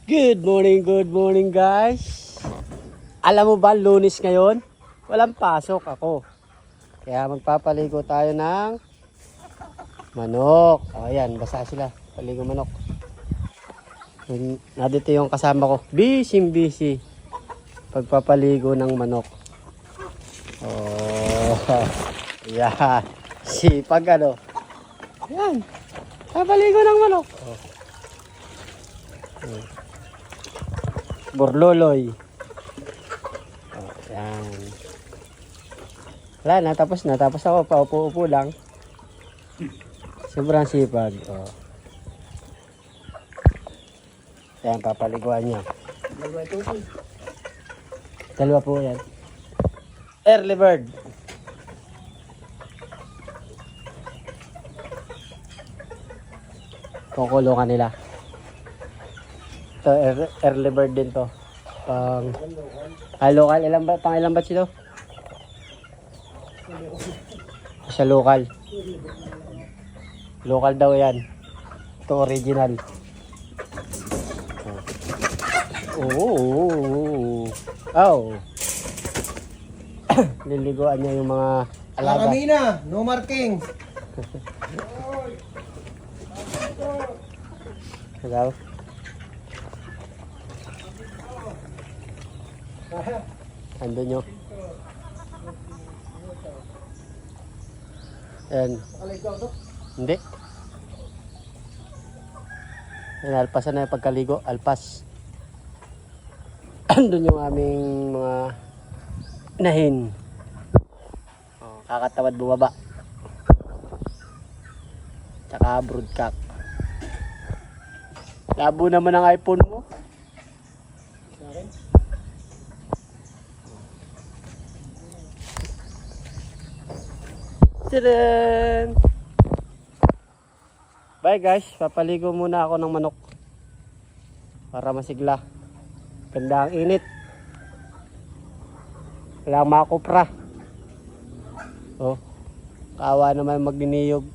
Good morning guys. Alam mo ba, Lunes ngayon? Walang pasok ako. Kaya magpapaligo tayo ng manok. O ayan, basa sila. Paligo manok. Nandito yung kasama ko. Busy. Pagpapaligo ng manok. Oh, yan. Sipag ano. Yan. Papaligo ng manok. Oh. Borloloy. Oh, yan. Wala na, tapos na. Tapos ako, paupo-upo lang. Sobrang sipag. Oh. Yan, papaliguan niya. Dalawa po yan. Early bird. Kukulungan nila. Ito, early bird din to. Local. Ilang batch ito? Sa local. Local daw yan. Ito original. Oh. Liliguan niya yung mga alaga. Karamina, no marking. Hello? Andun nyo. Ayan. Hindi. Ayan, alpasan na yung pagkaligo. Alpas. Andun yung aming mga inahin. Oh, kakatawad bumaba. Tsaka broodcock. Labo naman ang iPhone mo. Tadaan! Bye guys, papaligo muna ako ng manok para masigla. Ganda ang init. Wala makupra. Oh, kawa naman magniniyog.